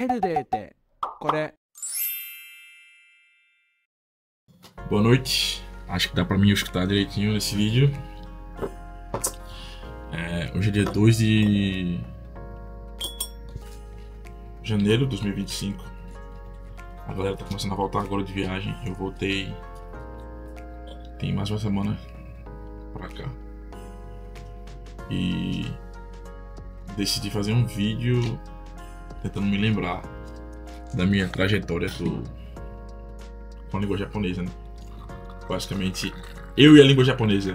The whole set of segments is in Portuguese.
ヘルデーってこれ Boa noite, acho que dá pra mim escutar direitinho nesse vídeo. Hoje é dia 2 de janeiro de 2025. A galera tá começando a voltar agora de viagem. Eu voltei tem mais uma semana pra cá e decidi fazer um vídeo tentando me lembrar da minha trajetória com a língua japonesa, né? Basicamente, eu e a língua japonesa.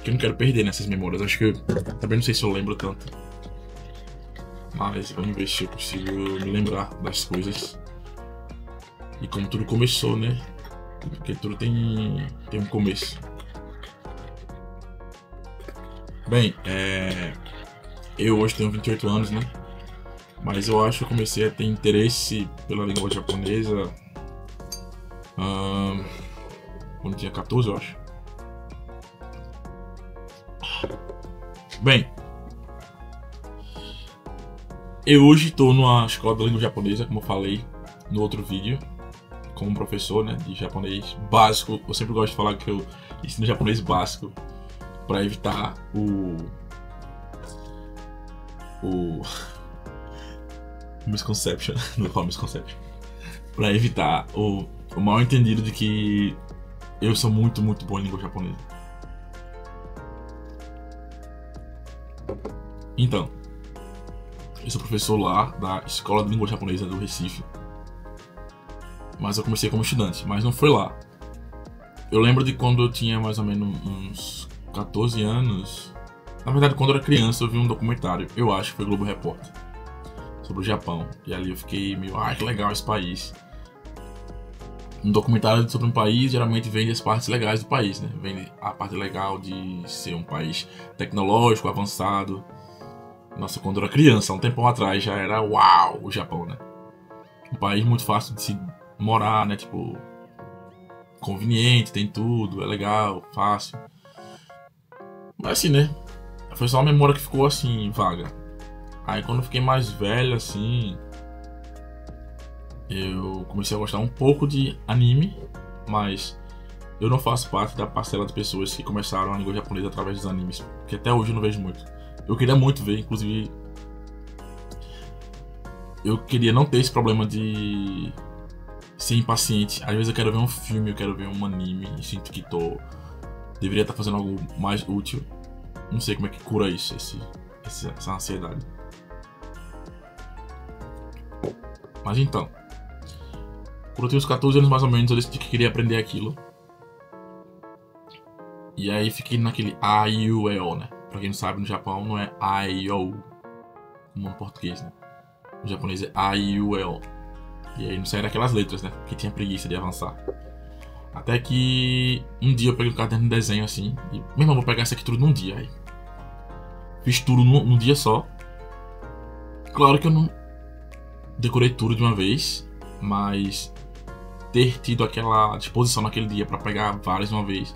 Que eu não quero perder nessas memórias. Acho que eu também não sei se eu lembro tanto. Mas vamos ver se eu consigo me lembrar das coisas. E como tudo começou, né? Porque tudo tem um começo. Bem, eu hoje tenho 28 anos, né? Mas eu acho que eu comecei a ter interesse pela língua japonesa quando tinha 14, eu acho. Bem, eu hoje estou numa escola de língua japonesa, como eu falei no outro vídeo, como professor, né, de japonês básico. Eu sempre gosto de falar que eu ensino japonês básico para evitar o misconception, não falo misconception, para evitar o mal entendido de que eu sou muito bom em língua japonesa. Então, eu sou professor lá da Escola de Língua Japonesa do Recife, mas eu comecei como estudante, mas não foi lá. Eu lembro de quando eu tinha mais ou menos uns 14 anos. Na verdade, quando eu era criança, eu vi um documentário, eu acho que foi Globo Repórter, sobre o Japão. E ali eu fiquei meio, que legal esse país. Um documentário sobre um país geralmente vende as partes legais do país, né? Vende a parte legal de ser um país tecnológico, avançado. Nossa, quando eu era criança, há um tempão atrás, já era uau, o Japão, né? Um país muito fácil de se morar, né? Tipo, conveniente, tem tudo, é legal, fácil. Mas assim, né? Foi só uma memória que ficou assim, vaga. Aí quando eu fiquei mais velho, assim, eu comecei a gostar um pouco de anime, mas eu não faço parte da parcela de pessoas que começaram a língua japonesa através dos animes, que até hoje eu não vejo muito. Eu queria muito ver, inclusive, eu queria não ter esse problema de ser impaciente. Às vezes eu quero ver um filme, eu quero ver um anime e sinto que deveria estar fazendo algo mais útil. Não sei como é que cura isso, essa ansiedade. Mas então, quando eu tinha uns 14 anos mais ou menos, eu decidi que queria aprender aquilo. E aí fiquei naquele A, I, U, E, O, né? Pra quem não sabe, no Japão não é A, I, O, como no português, né? No japonês é A, I, U, E, O. E aí não saíram aquelas letras, né? Porque tinha preguiça de avançar. Até que um dia eu peguei um caderno de desenho assim e, meu irmão, vou pegar isso aqui tudo num dia. Aí fiz tudo num dia só. Claro que eu não decorei tudo de uma vez, mas ter tido aquela disposição naquele dia pra pegar vários de uma vez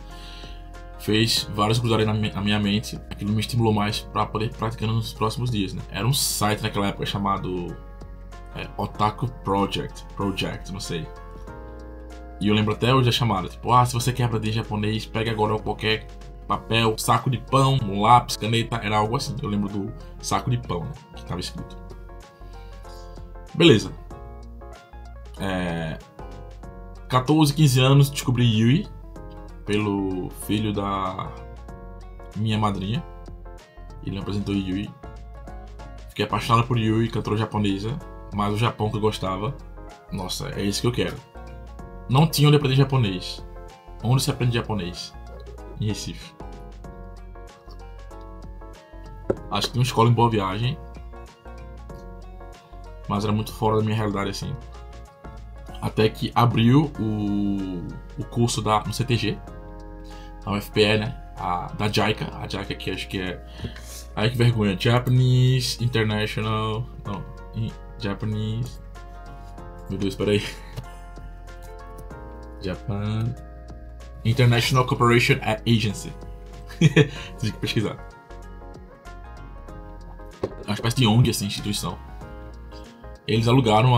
fez vários cruzarem na minha mente. Aquilo me estimulou mais pra poder ir praticando nos próximos dias, né? Era um site naquela época chamado Otaku Project, não sei. E eu lembro até hoje a chamada, tipo, se você quer aprender japonês, pega agora qualquer papel, saco de pão, um lápis, caneta, era algo assim. Eu lembro do saco de pão, né, que tava escrito. Beleza. 14, 15 anos, descobri Yui pelo filho da minha madrinha. Ele me apresentou Yui. Fiquei apaixonado por Yui, cantora japonesa, mas o Japão que eu gostava, nossa, é isso que eu quero. Não tinha onde aprender japonês. Onde se aprende japonês? Em Recife. Acho que tem uma escola em Boa Viagem, mas era muito fora da minha realidade assim. Até que abriu o curso no CTG, na UFPE, né? Da JICA. A JICA que acho que é... Ai que vergonha. Japanese International... Não. Japanese... Meu Deus, peraí. Japan International Cooperation Agency. Tive que pesquisar. uma espécie de ONG, assim, instituição. Eles alugaram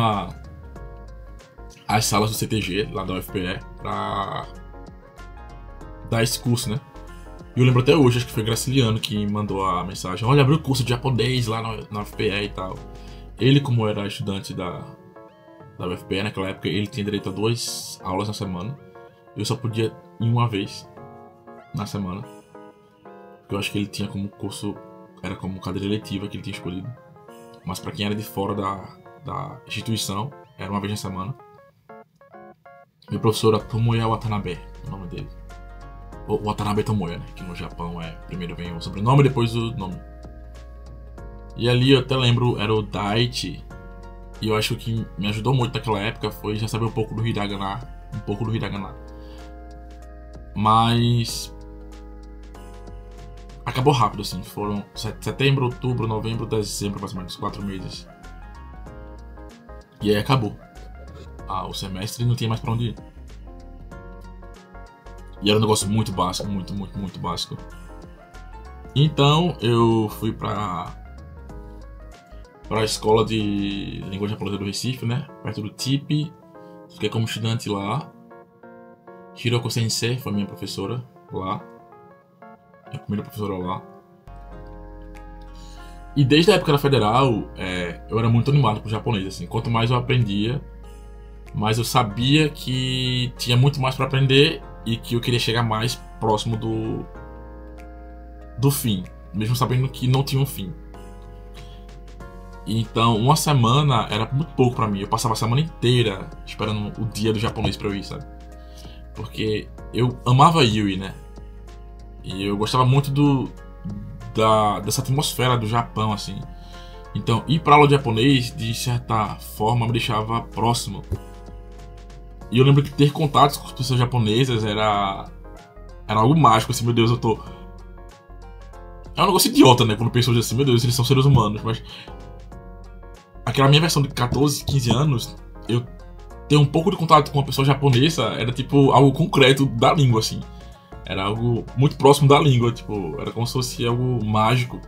as salas do CTG, lá da UFPE, pra dar esse curso, né? E eu lembro até hoje, acho que foi Graciliano que mandou a mensagem: olha, abriu o curso de japonês lá na UFPE e tal. Ele, como era estudante da UFPE naquela época, ele tinha direito a 2 aulas na semana. Eu só podia ir uma vez na semana. Porque eu acho que ele tinha como curso, era como cadeira eletiva que ele tinha escolhido. Mas pra quem era de fora da instituição, era uma vez na semana. Meu professor era Tomoya Watanabe, o nome dele. Ou Watanabe Tomoya, né? Que no Japão primeiro vem o sobrenome e depois o nome. E ali eu até lembro, era o Daichi. E eu acho que me ajudou muito naquela época foi já saber um pouco do Hiragana. Mas acabou rápido, assim. Foram setembro, outubro, novembro, dezembro, mais ou menos 4 meses. E aí acabou. O semestre não tinha mais pra onde ir. E era um negócio muito básico, muito básico. Então eu fui pra escola de língua japonesa do Recife, né? Perto do TIP. Fiquei como estudante lá. Hiroko Sensei foi minha professora lá. Minha primeira professora lá. E desde a época da federal, eu era muito animado com o japonês, assim. Quanto mais eu aprendia, mais eu sabia que tinha muito mais para aprender e que eu queria chegar mais próximo do fim, mesmo sabendo que não tinha um fim. Então, uma semana era muito pouco para mim. Eu passava a semana inteira esperando o dia do japonês para eu ir, sabe? Porque eu amava Yui, né? E eu gostava muito dessa atmosfera do Japão, assim. Então, ir pra aula de japonês, de certa forma, me deixava próximo. E eu lembro que ter contatos com as pessoas japonesas era algo mágico, assim, meu Deus, eu tô... É um negócio idiota, né? Quando pessoas assim, meu Deus, eles são seres humanos, mas... Aquela minha versão de 14, 15 anos, eu ter um pouco de contato com uma pessoa japonesa era, tipo, algo concreto da língua, assim. Era algo muito próximo da língua, tipo, era como se fosse algo mágico.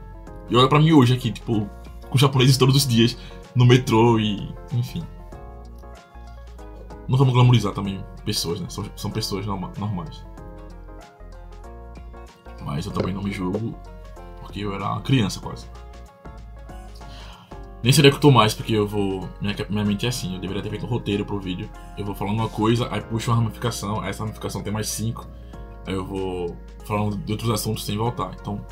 E olha pra mim hoje aqui, tipo, com japoneses todos os dias, no metrô e... enfim. Não vamos glamorizar também pessoas, né? São pessoas normais. Mas eu também não me julgo, porque eu era uma criança quase. Nem sei onde é que eu tô mais, porque eu vou... Minha mente é assim, eu deveria ter feito um roteiro pro vídeo. Eu vou falando uma coisa, aí puxo uma ramificação, aí essa ramificação tem mais 5. Aí eu vou falando de outros assuntos sem voltar. Então...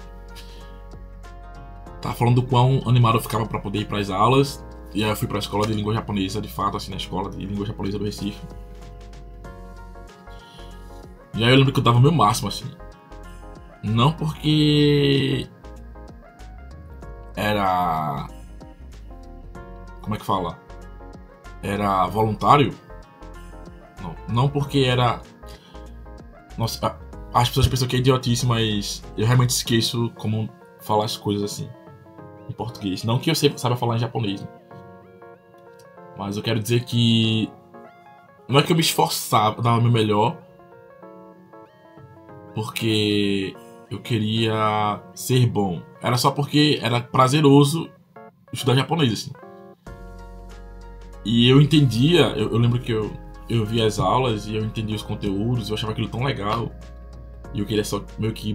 Tava falando do quão animado eu ficava pra poder ir pras aulas. E aí eu fui pra escola de língua japonesa, de fato, assim, na escola de língua japonesa do Recife. E aí eu lembro que eu dava o meu máximo, assim. Não porque... era... Como é que fala? Era voluntário? Não porque era... Nossa, as pessoas pensam que é idiotice, mas eu realmente esqueço como falar as coisas assim em português. Não que eu saiba falar em japonês, né? Mas eu quero dizer que não é que eu me esforçava, dava o meu melhor, porque eu queria ser bom. Era só porque era prazeroso estudar japonês, assim. E eu entendia, eu lembro que eu via as aulas e eu entendia os conteúdos, eu achava aquilo tão legal. E eu queria só meio que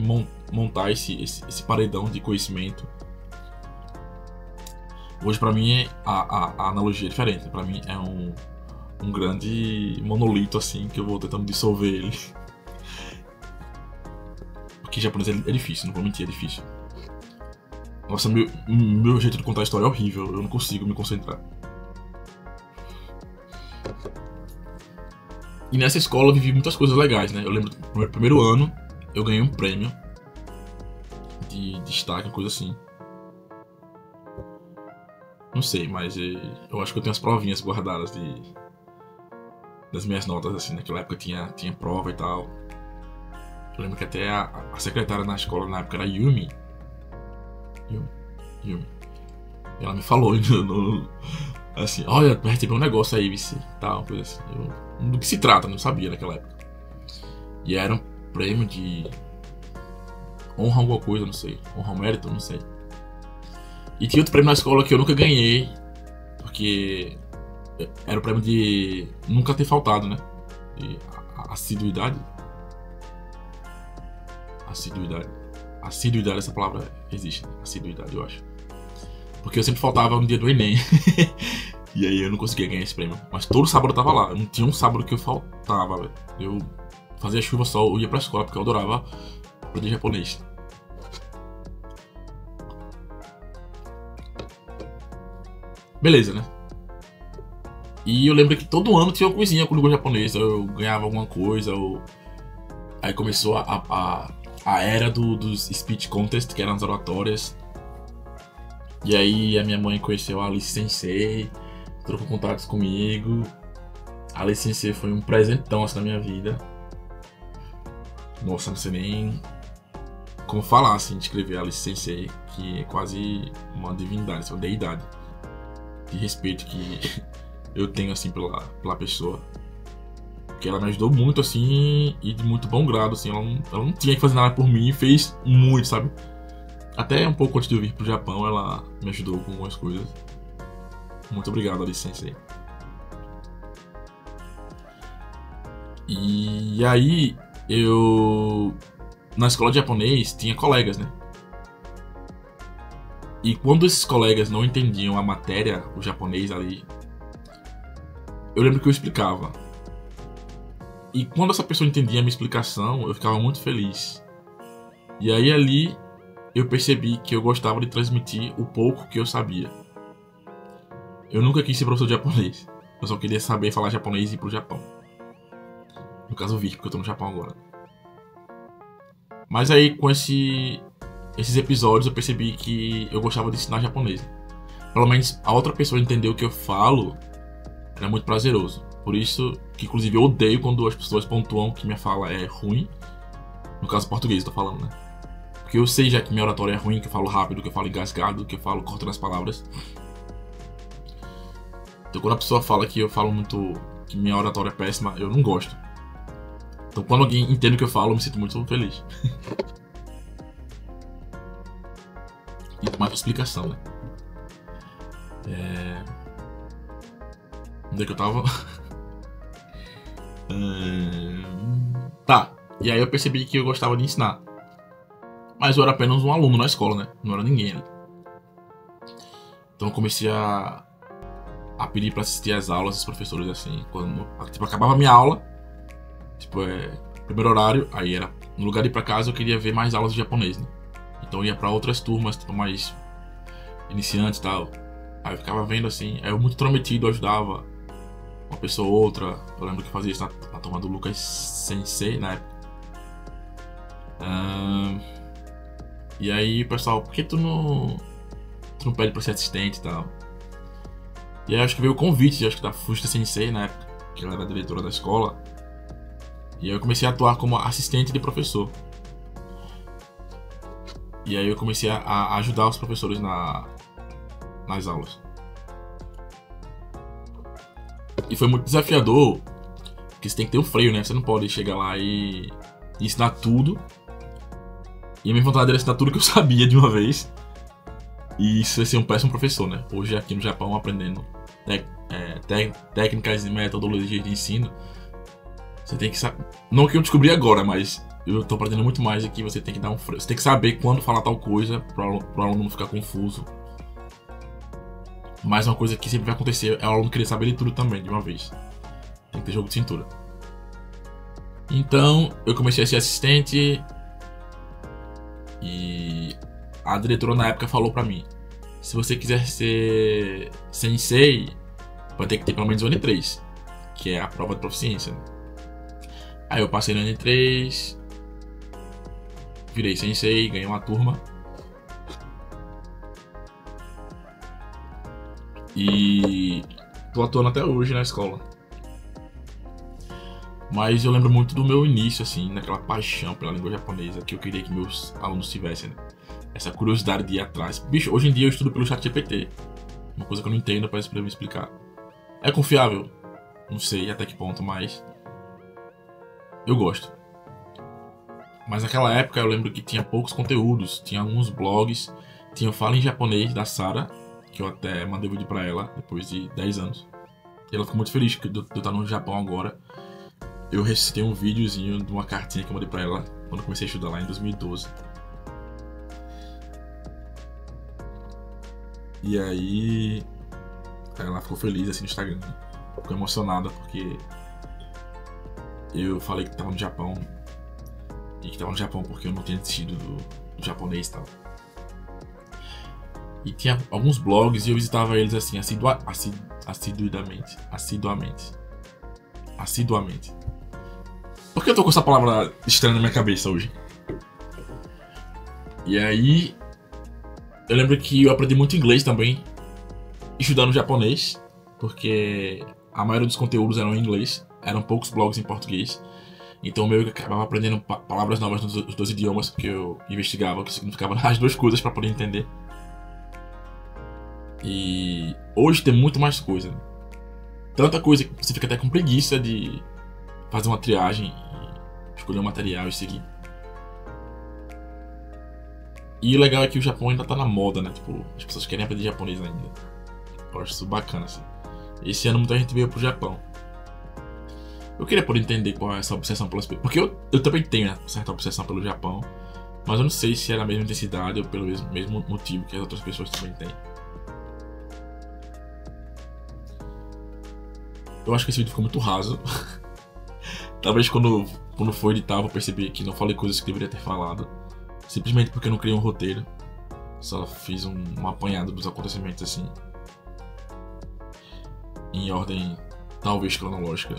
montar esse paredão de conhecimento. Hoje pra mim a analogia é diferente. Pra mim é um grande monolito assim que eu vou tentando dissolver ele. Porque japonês é difícil, não vou mentir, é difícil. Nossa, meu jeito de contar a história é horrível, eu não consigo me concentrar. E nessa escola eu vivi muitas coisas legais, né? Eu lembro que no meu primeiro ano eu ganhei um prêmio de destaque, coisa assim. Não sei, mas eu acho que eu tenho as provinhas guardadas das minhas notas, assim. Naquela época tinha prova e tal. Eu lembro que até a secretária na escola na época era Yumi. E ela me falou assim, olha, vai receber um negócio aí, vice, tal, coisa assim. Do que se trata, não sabia naquela época. E era um prêmio de honra alguma coisa, não sei. Honra ao mérito, não sei. E tinha outro prêmio na escola que eu nunca ganhei, porque era o prêmio de nunca ter faltado, né? De assiduidade. Assiduidade, essa palavra existe, né? Assiduidade, eu acho. Porque eu sempre faltava no dia do Enem. E aí eu não conseguia ganhar esse prêmio. Mas todo sábado eu tava lá. Não tinha um sábado que eu faltava, velho. Eu fazia chuva, sol, eu ia pra escola, porque eu adorava aprender japonês. Beleza, né? E eu lembro que todo ano tinha uma coisinha com língua japonesa. Eu ganhava alguma coisa. Aí começou a era dos speech contest, que eram as oratórias. E aí a minha mãe conheceu a Alice Sensei, trocou contatos comigo. A Alice Sensei foi um presentão assim na minha vida. Nossa, não sei nem como falar assim, descrever a Alice Sensei, que é quase uma divindade, uma deidade de respeito que eu tenho assim pela pessoa. Porque ela me ajudou muito assim e de muito bom grado, assim. Ela não tinha que fazer nada por mim e fez muito, sabe? Até um pouco antes de eu vir pro Japão, ela me ajudou com algumas coisas. Muito obrigado, Alice Sensei. E aí, na escola de japonês, tinha colegas, né? E quando esses colegas não entendiam a matéria, o japonês ali, eu lembro que eu explicava. E quando essa pessoa entendia a minha explicação, eu ficava muito feliz. E aí ali eu percebi que eu gostava de transmitir o pouco que eu sabia. Eu nunca quis ser professor de japonês. Eu só queria saber falar japonês e ir pro Japão. No caso, vir, porque eu tô no Japão agora. Mas aí, com esses episódios, eu percebi que eu gostava de ensinar japonês. Pelo menos a outra pessoa entender o que eu falo era muito prazeroso. Por isso que, inclusive, eu odeio quando as pessoas pontuam que minha fala é ruim. No caso, português, eu tô falando, né? Porque eu sei já que minha oratória é ruim, que eu falo rápido, que eu falo engasgado, que eu falo cortando as palavras. Então, quando a pessoa fala que eu falo muito, que minha oratória é péssima, eu não gosto. Então, quando alguém entende o que eu falo, eu me sinto muito feliz. E mais explicação, né? Onde é que eu tava? Tá. E aí eu percebi que eu gostava de ensinar. Mas eu era apenas um aluno na escola, né? Não era ninguém ali. Então eu comecei a pedir pra assistir as aulas dos professores, assim. Quando tipo, acabava a minha aula, tipo, primeiro horário, aí era, no lugar de ir pra casa, eu queria ver mais aulas de japonês, né? Então eu ia pra outras turmas, tipo, mais iniciantes e tal. Aí eu ficava vendo, assim, aí eu muito intrometido, eu ajudava uma pessoa ou outra. Eu lembro que fazia isso na turma do Lucas Sensei, na época. E aí o pessoal, por que tu não pede pra ser assistente e tal? E aí acho que veio o convite, acho que da Fusta Sensei, na época, que ela era diretora da escola. E aí eu comecei a atuar como assistente de professor. E aí eu comecei a ajudar os professores nas aulas. E foi muito desafiador, porque você tem que ter um freio, né? Você não pode chegar lá e ensinar tudo. E a minha vontade era ensinar tudo que eu sabia de uma vez. E isso ia ser um péssimo professor, né? Hoje aqui no Japão, aprendendo técnicas e metodologias de ensino, você tem que saber. Não que eu descobri agora, mas eu tô aprendendo muito mais aqui. Você tem que dar um freio. Você tem que saber quando falar tal coisa pro aluno não ficar confuso. Mas uma coisa que sempre vai acontecer é o aluno querer saber de tudo também, de uma vez. Tem que ter jogo de cintura. Então, eu comecei a ser assistente. E a diretora na época falou pra mim: se você quiser ser sensei, vai ter que ter pelo menos o N3, que é a prova de proficiência, né? Aí eu passei no N3, virei sensei, ganhei uma turma. E tô atuando até hoje na escola. Mas eu lembro muito do meu início, assim, naquela paixão pela língua japonesa que eu queria que meus alunos tivessem, né? Essa curiosidade de ir atrás. Bicho, hoje em dia eu estudo pelo ChatGPT. Uma coisa que eu não entendo, parece pra me explicar. É confiável? Não sei até que ponto, mas eu gosto. Mas naquela época eu lembro que tinha poucos conteúdos. Tinha alguns blogs tinha Fala em Japonês da Sara, que eu até mandei vídeo pra ela depois de 10 anos. E ela ficou muito feliz de eu estar no Japão agora. Eu recitei um videozinho de uma cartinha que eu mandei pra ela quando eu comecei a estudar lá em 2012. E aí ela ficou feliz assim no Instagram, né? Ficou emocionada porque eu falei que tava no Japão. E que tava no Japão porque eu não tinha desistido do japonês e tal. E tinha alguns blogs e eu visitava eles assim, assiduamente. Por que eu tô com essa palavra estranha na minha cabeça hoje? E aí eu lembro que eu aprendi muito inglês também, estudando japonês, porque a maioria dos conteúdos eram em inglês, eram poucos blogs em português. Então eu meio que acabava aprendendo palavras novas nos dois idiomas que eu investigava, que significavam as duas coisas para poder entender. E hoje tem muito mais coisa, né? Tanta coisa que você fica até com preguiça de fazer uma triagem, escolher um material e seguir. E o legal é que o Japão ainda tá na moda, né? Tipo, as pessoas querem aprender japonês ainda. Eu acho isso bacana, assim. Esse ano muita gente veio pro Japão. Eu queria poder entender qual é essa obsessão pelas pessoas. Porque eu também tenho uma certa obsessão pelo Japão. Mas eu não sei se é na mesma intensidade ou pelo mesmo motivo que as outras pessoas também têm. Eu acho que esse vídeo ficou muito raso. Talvez quando for editar eu percebi que não falei coisas que deveria ter falado. Simplesmente porque eu não criei um roteiro. Só fiz um apanhado dos acontecimentos assim. Em ordem talvez cronológica.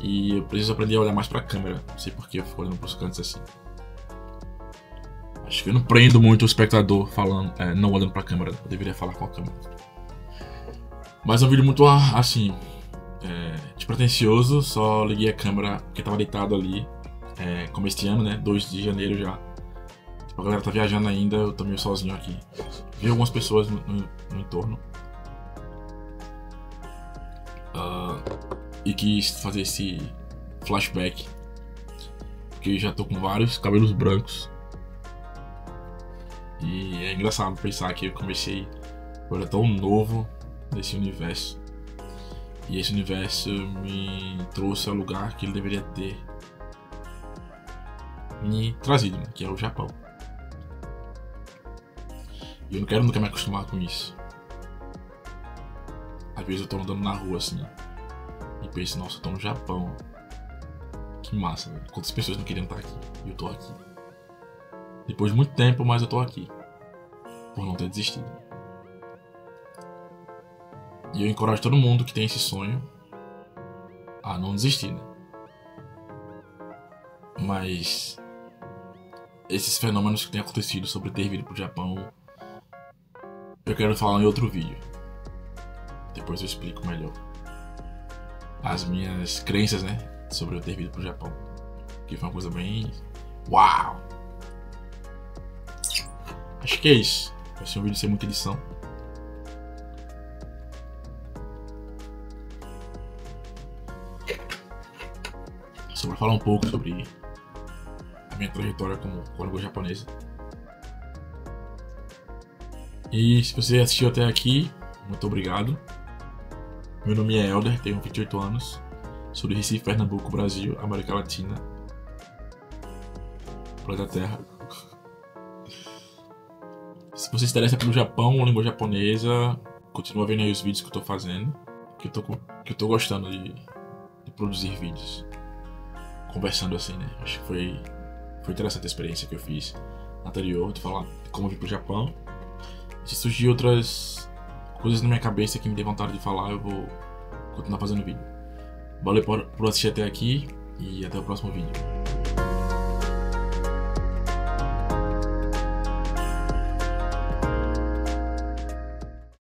E eu preciso aprender a olhar mais pra câmera. Não sei porque eu fico olhando pros cantos assim. Acho que eu não prendo muito o espectador falando, não olhando pra câmera. Eu deveria falar com a câmera. Mas é um vídeo muito assim, despretensioso. Só liguei a câmera porque tava deitado ali. Como este ano, né? 2 de janeiro já. Tipo, a galera tá viajando ainda, eu tô meio sozinho aqui. Vi algumas pessoas no entorno. E quis fazer esse flashback. Porque eu já tô com vários cabelos brancos. E é engraçado pensar que eu comecei. Eu era tão novo nesse universo. E esse universo me trouxe ao lugar que ele deveria ter me trazido, né? Que é o Japão. E eu não quero nunca me acostumar com isso. Às vezes eu tô andando na rua assim e penso, nossa, eu tô no Japão. Que massa, né? Quantas pessoas não queriam estar aqui? E eu tô aqui. Depois de muito tempo, mas eu tô aqui. Por não ter desistido. E eu encorajo todo mundo que tem esse sonho a não desistir, né? Mas esses fenômenos que têm acontecido sobre ter vindo pro Japão, eu quero falar em outro vídeo. Depois eu explico melhor as minhas crenças, né, sobre eu ter vindo pro Japão. Que foi uma coisa bem... Uau! Acho que é isso. Vai ser um vídeo sem muita edição. Só pra falar um pouco sobre a minha trajetória como língua japonesa. E se você assistiu até aqui, muito obrigado. Meu nome é Elder, tenho 28 anos. Sou de Recife, Pernambuco, Brasil, América Latina. Planeta Terra. Se você se interessa pelo Japão ou língua japonesa, continua vendo aí os vídeos que eu tô fazendo. Que eu tô gostando de produzir vídeos. Conversando assim, né? Acho que foi interessante a experiência que eu fiz anterior, de falar de como eu vim pro Japão. Se surgir outras coisas na minha cabeça que me dê vontade de falar, eu vou continuar fazendo vídeo. Valeu por assistir até aqui e até o próximo vídeo.